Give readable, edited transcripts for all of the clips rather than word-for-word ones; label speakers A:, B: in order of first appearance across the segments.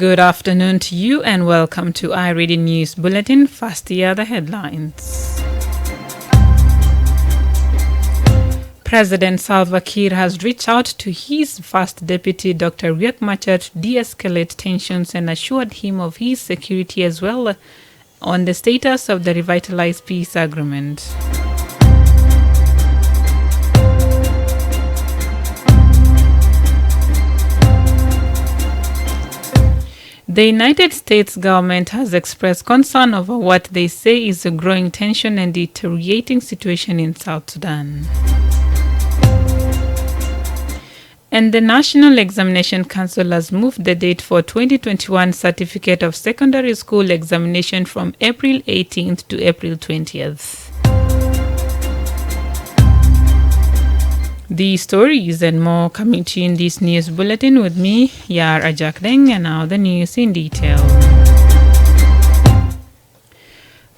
A: Good afternoon to you and welcome to iReady News Bulletin. First, here are the headlines. President Salva Kiir has reached out to his first deputy, Dr. Riek Machar, to de-escalate tensions and assured him of his security as well on the status of the revitalized peace agreement. The United States government has expressed concern over what they say is a growing tension and deteriorating situation in South Sudan. And the National Examination Council has moved the date for 2021 Certificate of Secondary School examination from April 18th to April 20th. The stories and more coming to you in this news bulletin with me, Yar Ajakdeng, and now the news in detail.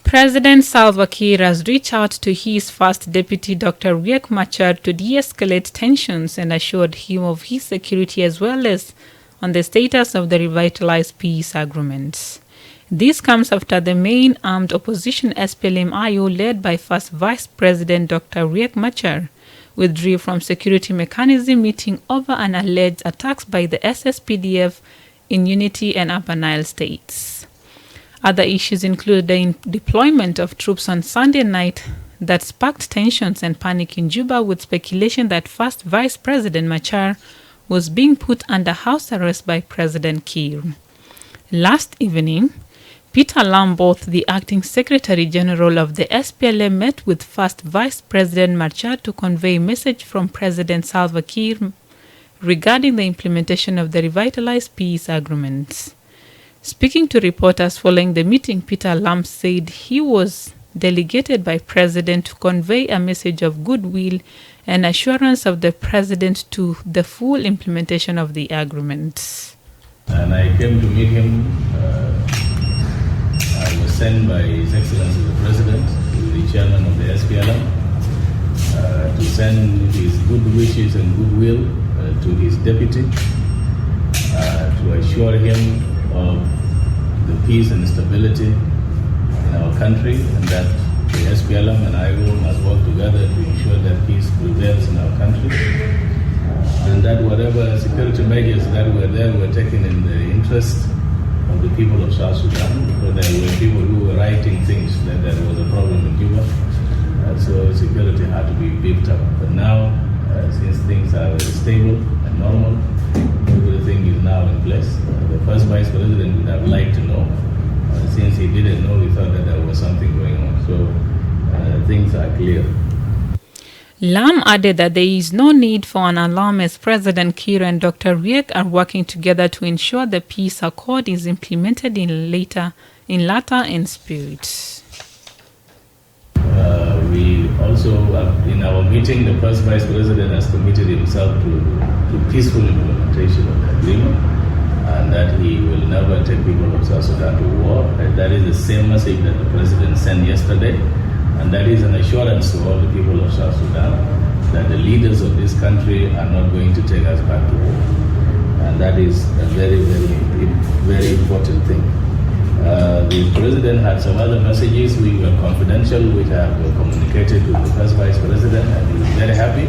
A: President Salva Kiir has reached out to his first deputy, Dr. Riek Machar, to de-escalate tensions and assured him of his security as well as on the status of the revitalized peace agreement. This comes after the main armed opposition SPLM-IO led by First Vice President Dr. Riek Machar withdrew from security mechanism meeting over an alleged attacks by the SSPDF in Unity and Upper Nile states. Other issues include the deployment of troops on Sunday night that sparked tensions and panic in Juba, with speculation that First Vice President Machar was being put under house arrest by President Kiir. Last evening, Peter Lambert, the acting Secretary General of the SPLM, met with First Vice President Machar to convey a message from President Salva Kiir regarding the implementation of the revitalized peace agreements. Speaking to reporters following the meeting, Peter Lamb said he was delegated by President to convey a message of goodwill and assurance of the President to the full implementation of the agreements.
B: And I came to meet him. I was sent by His Excellency the President, the Chairman of the SPLM, to send his good wishes and goodwill to his deputy, to assure him of the peace and stability in our country, and that the SPLM and IO must work together to ensure that peace prevails in our country, and that whatever security measures that were there were taken in the interest of the people of South Sudan, because there were people who were writing things that there was a problem in Juba, so security had to be beefed up. But now, since things are stable and normal, everything is now in place. The first Vice President would have liked to know. Since he didn't know, he thought that there was something going on. So things are clear.
A: Lam added that there is no need for an alarm as President Kiir and Dr. Riek are working together to ensure the peace accord is implemented in latter and spirit.
B: We also, in our meeting, the first Vice President has committed himself to peaceful implementation of the agreement, and that he will never take people of South Sudan to war. And that is the same message that the President sent yesterday. And that is an assurance to all the people of South Sudan that the leaders of this country are not going to take us back to war. And that is a very, very, very important thing. The President had some other messages which were confidential, which have communicated to the First Vice President, and he was very happy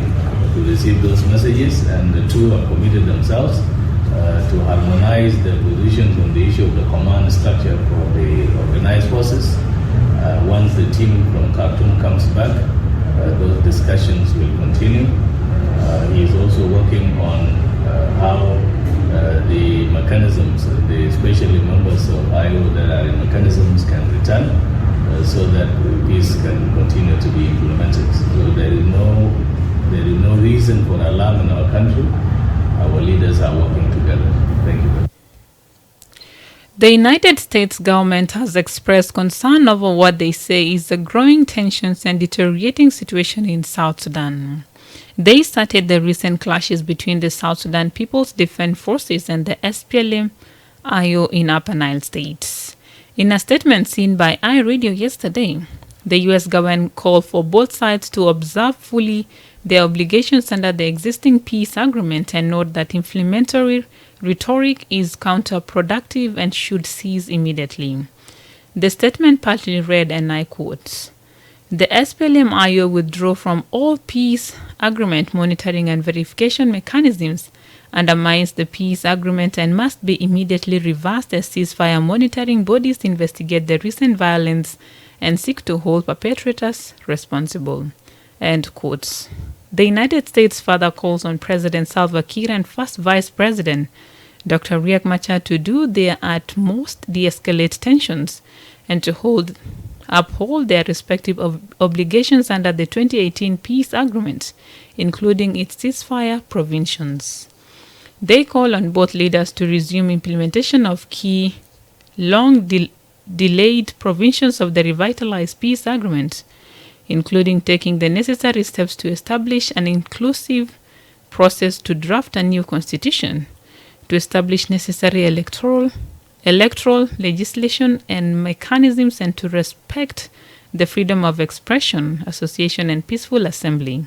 B: to receive those messages. And the two have committed themselves to harmonize the positions on the issue of the command structure for the organized forces. Once the team from Khartoum comes back, those discussions will continue. He is also working on how the mechanisms, especially members of IO that are in mechanisms, can return so that peace can continue to be implemented. So there is no reason for alarm in our country. Our leaders are working together. Thank you.
A: The United States government has expressed concern over what they say is the growing tensions and deteriorating situation in South Sudan. They cited the recent clashes between the South Sudan People's Defense Forces and the SPLM-IO in Upper Nile states. In a statement seen by iRadio yesterday, the U.S. government called for both sides to observe fully their obligations under the existing peace agreement and note that implementary rhetoric is counterproductive and should cease immediately. The statement partly read, and I quote, "The SPLM-IO withdrew from all peace agreement monitoring and verification mechanisms, undermines the peace agreement and must be immediately reversed as ceasefire monitoring bodies investigate the recent violence and seek to hold perpetrators responsible." End quotes. The United States further calls on President Salva Kiir and First Vice President Dr. Riek Machar to do their utmost de-escalate tensions and to uphold their respective obligations under the 2018 peace agreement, including its ceasefire provisions. They call on both leaders to resume implementation of key, long-delayed provisions of the revitalized peace agreement, including taking the necessary steps to establish an inclusive process to draft a new constitution, to establish necessary electoral legislation and mechanisms, and to respect the freedom of expression, association, and peaceful assembly.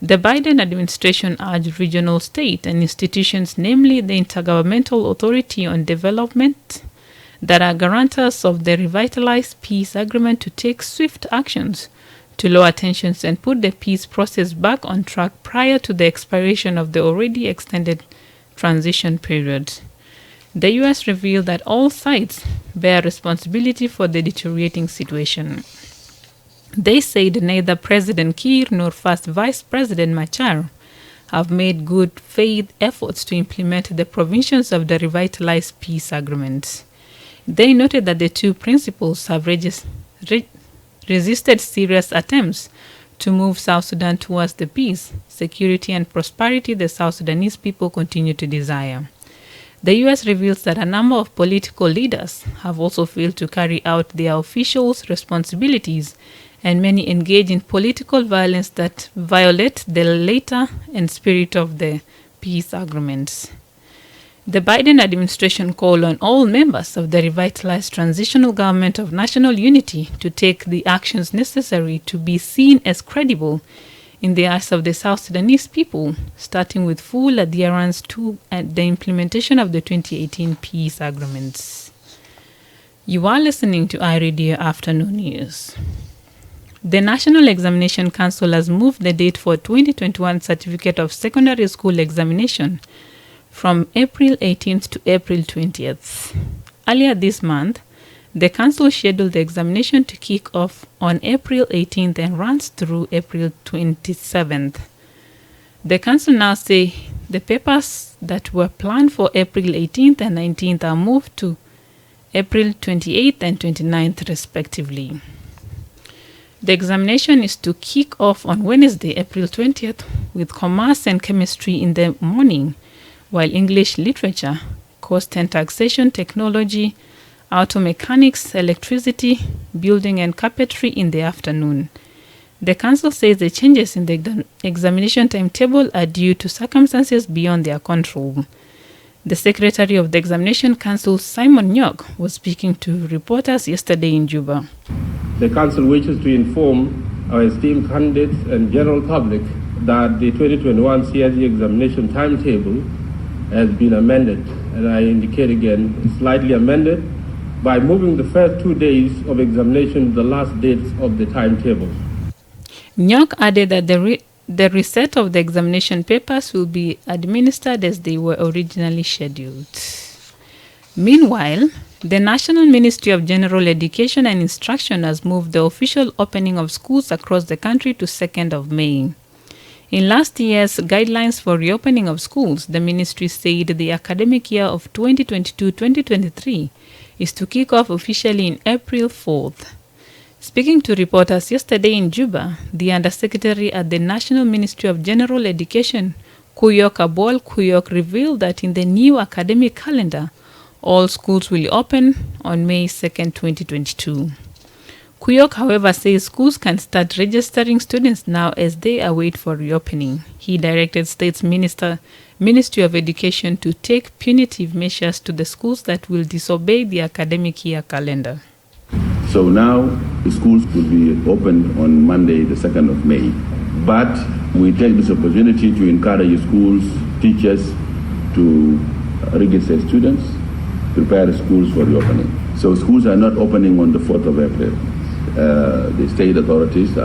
A: The Biden administration urged regional state and institutions, namely the Intergovernmental Authority on Development, that are guarantors of the revitalized peace agreement, to take swift actions to lower tensions and put the peace process back on track prior to the expiration of the already extended transition period. The U.S. revealed that all sides bear responsibility for the deteriorating situation. They said neither President Kiir nor First Vice President Machar have made good faith efforts to implement the provisions of the revitalized peace agreement. They noted that the two principals have resisted serious attempts to move South Sudan towards the peace, security, and prosperity the South Sudanese people continue to desire. The U.S. reveals that a number of political leaders have also failed to carry out their official responsibilities, and many engage in political violence that violate the letter and spirit of the peace agreements. The Biden administration called on all members of the revitalized transitional government of national unity to take the actions necessary to be seen as credible in the eyes of the South Sudanese people, starting with full adherence to the implementation of the 2018 peace agreements. You are listening to iRadio Afternoon News. The National Examination Council has moved the date for 2021 Certificate of Secondary School examination from April 18th to April 20th. Earlier this month, the Council scheduled the examination to kick off on April 18th and runs through April 27th. The Council now say the papers that were planned for April 18th and 19th are moved to April 28th and 29th respectively. The examination is to kick off on Wednesday, April 20th, with commerce and chemistry in the morning, while English literature, cost and taxation, technology, auto mechanics, electricity, building and carpentry in the afternoon. The Council says the changes in the examination timetable are due to circumstances beyond their control. The Secretary of the Examination Council, Simon Nyok, was speaking to reporters yesterday in Juba.
C: The Council wishes to inform our esteemed candidates and general public that the 2021 CSE examination timetable has been amended, and I indicate again, slightly amended, by moving the first 2 days of examination to the last dates of the timetable.
A: Nyok added that the reset of the examination papers will be administered as they were originally scheduled. Meanwhile, the National Ministry of General Education and Instruction has moved the official opening of schools across the country to 2nd of May. In last year's guidelines for reopening of schools, the ministry said the academic year of 2022-2023 is to kick off officially in April 4th. Speaking to reporters yesterday in Juba, the Undersecretary at the National Ministry of General Education, Kuyok Abol Kuyok, revealed that in the new academic calendar, all schools will open on May 2nd, 2022. Kuyok, however, says schools can start registering students now as they await for reopening. He directed State's Ministry of Education to take punitive measures to the schools that will disobey the academic year calendar.
D: So now the schools will be opened on Monday, the 2nd of May. But we take this opportunity to encourage schools, teachers to register students, prepare schools for reopening. So schools are not opening on the 4th of April. The state authorities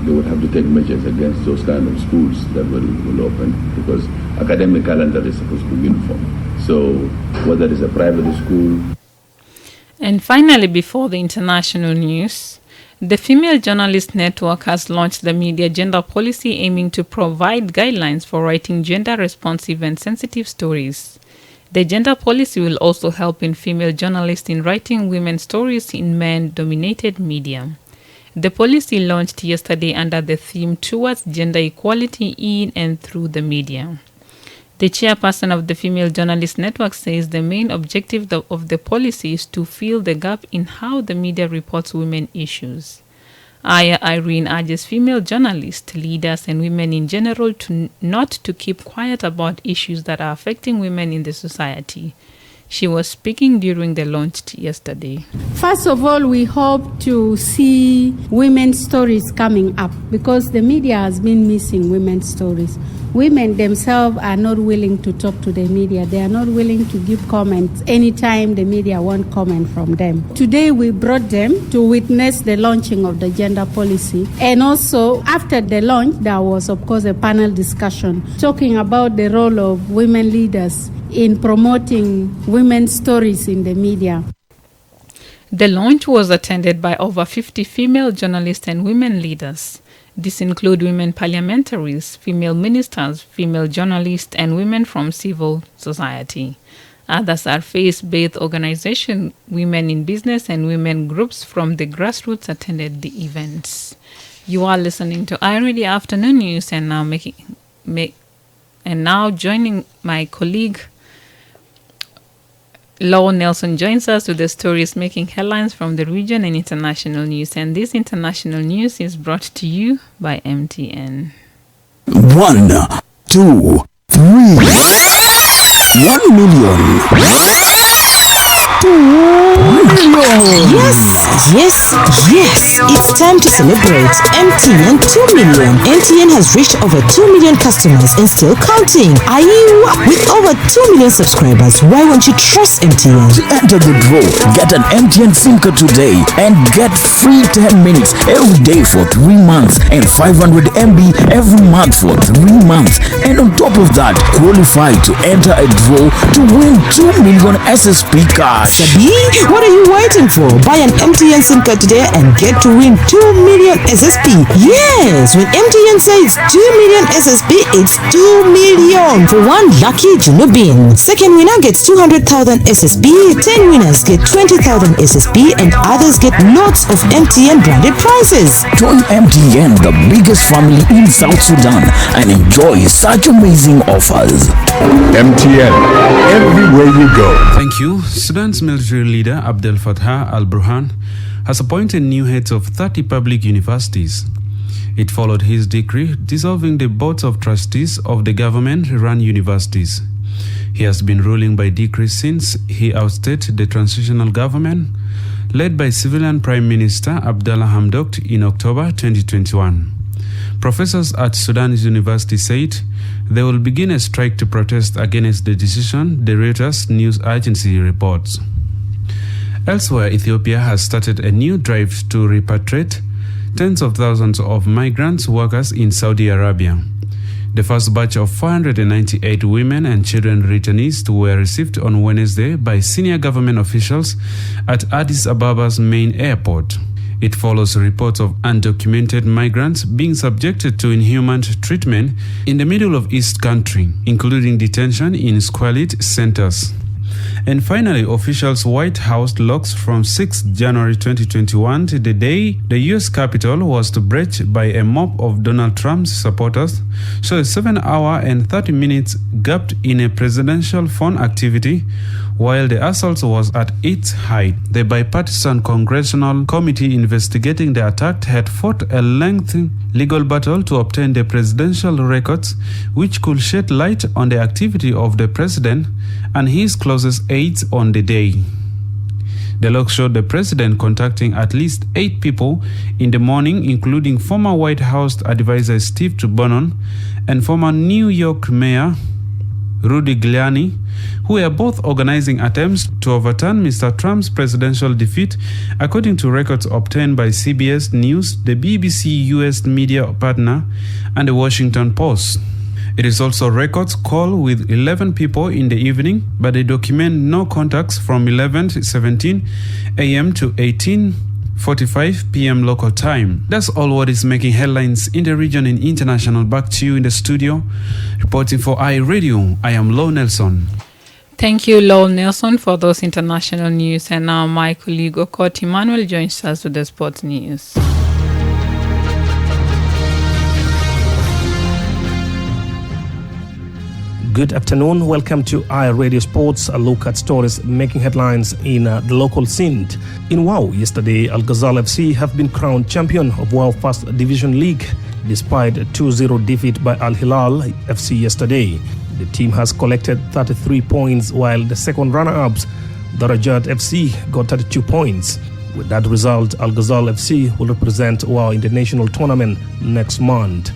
D: they would have to take measures against those kind of schools that will open, because academic calendar is supposed to be uniform. So whether it's a private school.
A: And finally, before the international news, the Female Journalist Network has launched the media gender policy aiming to provide guidelines for writing gender-responsive and sensitive stories. The gender policy will also help in female journalists in writing women's stories in men-dominated media. The policy launched yesterday under the theme Towards Gender Equality in and Through the Media. The chairperson of the Female Journalist Network says the main objective of the policy is to fill the gap in how the media reports women issues. Aya Irene urges female journalists, leaders, and women in general not to keep quiet about issues that are affecting women in the society. She was speaking during the launch yesterday.
E: First of all, we hope to see women's stories coming up, because the media has been missing women's stories. Women themselves are not willing to talk to the media. They are not willing to give comments anytime the media won't comment from them. Today we brought them to witness the launching of the gender policy. And also after the launch, there was of course a panel discussion talking about the role of women leaders in promoting women's stories in the media.
A: The launch was attended by over 50 female journalists and women leaders. These include women parliamentaries, female ministers, female journalists, and women from civil society. Others are faith-based organizations, women in business, and women groups from the grassroots attended the events. You are listening to iReady Afternoon News, and now joining my colleague Law Nelson joins us with the stories making headlines from the region and international news. And this international news is brought to you by MTN.
F: 1, 2, 3. 1 million. 2 million.
G: Yes. It's time to celebrate. MTN 2 million. MTN has reached over 2 million customers and still counting. Are you? With over 2 million subscribers, why won't you trust MTN?
F: To enter the draw, get an MTN SIM card today and get free 10 minutes every day for 3 months and 500 MB every month for 3 months. And on top of that, qualify to enter a draw to win 2 million SSP cards.
G: Sabi, what are you waiting for? Buy an MTN SIM card today and get to win 2 million SSP. Yes, when MTN says 2 million SSP, it's 2 million for one lucky Junubin. Second winner gets 200,000 SSP, 10 winners get 20,000 SSP, and others get lots of MTN branded prizes.
F: Join MTN, the biggest family in South Sudan, and enjoy such amazing offers.
H: MTN, everywhere you go.
I: Thank you. Sudan's military leader Abdel Fattah al-Burhan has appointed new heads of 30 public universities. It followed his decree dissolving the boards of trustees of the government-run universities. He has been ruling by decree since he ousted the transitional government led by civilian Prime Minister Abdallah Hamdok in October 2021. Professors at Sudan's university said they will begin a strike to protest against the decision, the Reuters news agency reports. Elsewhere, Ethiopia has started a new drive to repatriate tens of thousands of migrant workers in Saudi Arabia. The first batch of 498 women and children returnees were received on Wednesday by senior government officials at Addis Ababa's main airport. It follows reports of undocumented migrants being subjected to inhuman treatment in the Middle of East country, including detention in squalid centers. And finally, officials White House logs from 6 January 2021 to the day the U.S. Capitol was breached by a mob of Donald Trump's supporters show a 7-hour and 30 minutes gap in a presidential phone activity while the assault was at its height. The bipartisan congressional committee investigating the attack had fought a lengthy legal battle to obtain the presidential records, which could shed light on the activity of the president and his closest aides on the day. The log showed the president contacting at least 8 people in the morning, including former White House advisor Steve Bannon and former New York Mayor Rudy Giuliani, who were both organizing attempts to overturn Mr. Trump's presidential defeat, according to records obtained by CBS News, the BBC US media partner, and the Washington Post. It is also records call with 11 people in the evening, but they document no contacts from 11:17 a.m. to 18:45 p.m. local time. That's all what is making headlines in the region and international. Back to you in the studio. Reporting for iRadio, I am Lo Nelson.
A: Thank you, Lowell Nelson, for those international news. And now my colleague Okot Emmanuel joins us with the sports news.
J: Good afternoon. Welcome to iRadio Sports, a look at stories making headlines in the local scene. In WOW, yesterday, Al Ghazal FC have been crowned champion of WOW First Division League despite a 2-0 defeat by Al Hilal FC yesterday. The team has collected 33 points, while the second runner-ups, Darajat FC, got 32 points. With that result, Al Ghazal FC will represent WOW in the national tournament next month.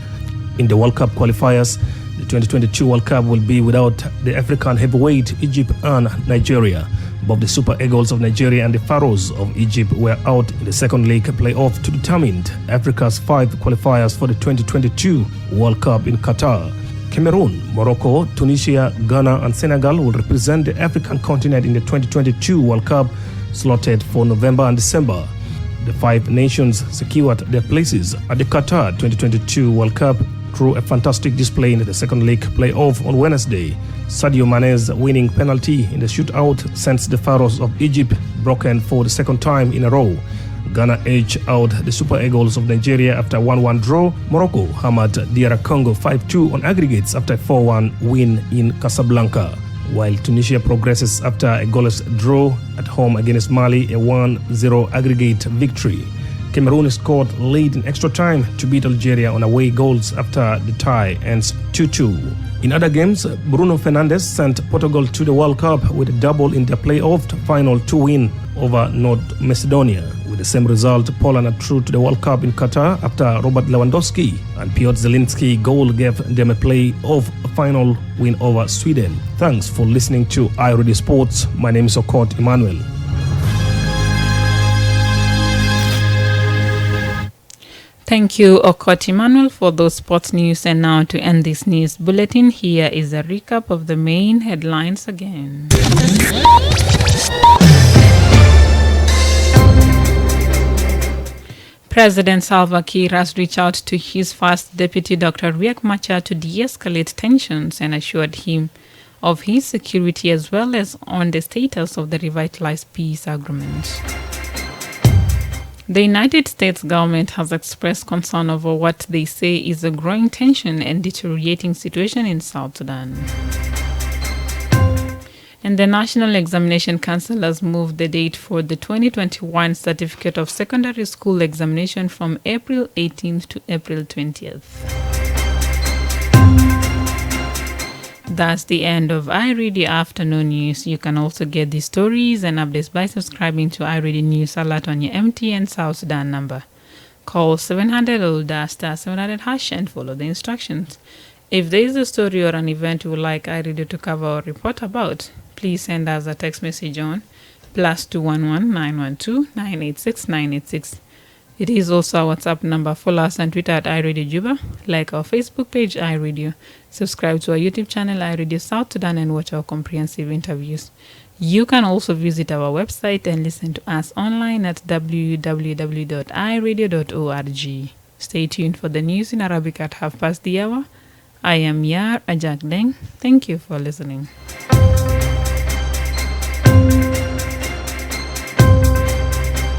J: In the World Cup qualifiers, the 2022 World Cup will be without the African heavyweight Egypt and Nigeria. Both the Super Eagles of Nigeria and the Pharaohs of Egypt were out in the second leg playoff to determine Africa's 5 qualifiers for the 2022 World Cup in Qatar. Cameroon, Morocco, Tunisia, Ghana and Senegal will represent the African continent in the 2022 World Cup slotted for November and December. The 5 nations secured their places at the Qatar 2022 World Cup through a fantastic display in the second leg playoff on Wednesday. Sadio Mane's winning penalty in the shootout sends the Pharaohs of Egypt broken for the second time in a row. Ghana edged out the Super Eagles of Nigeria after a 1-1 draw. Morocco hammered DR Congo 5-2 on aggregates after a 4-1 win in Casablanca. While Tunisia progresses after a goalless draw at home against Mali, a 1-0 aggregate victory. Cameroon scored late in extra time to beat Algeria on away goals after the tie ends 2-2. In other games, Bruno Fernandes sent Portugal to the World Cup with a double in their playoff final to win over North Macedonia. With the same result, Poland are through to the World Cup in Qatar after Robert Lewandowski and Piotr Zielinski goal gave them a playoff final win over Sweden. Thanks for listening to iRadio Sports. My name is Okot Emmanuel.
A: Thank you, Okot Emmanuel, for those sports news. And now to end this news bulletin, here is a recap of the main headlines again. President Salva Kiir has reached out to his first deputy, Dr. Riek Machar, to de-escalate tensions and assured him of his security as well as on the status of the revitalized peace agreement. The United States government has expressed concern over what they say is a growing tension and deteriorating situation in South Sudan. And the National Examination Council has moved the date for the 2021 Certificate of Secondary School examination from April 18th to April 20th. That's the end of iRadio Afternoon News. You can also get the stories and updates by subscribing to iRadio News Alert on your MTN South Sudan number. Call 700*700# and follow the instructions. If there is a story or an event you would like iRadio to cover or report about, please send us a text message on +211 912 986 986. It is also our WhatsApp number. Follow us on Twitter at iRadio Juba, like our Facebook page iRadio, subscribe to our YouTube channel iRadio South Sudan, and watch our comprehensive interviews. You can also visit our website and listen to us online at www.iradio.org. Stay tuned for the news in Arabic at 1:30. I am Yar Ajak Deng. Thank you for listening.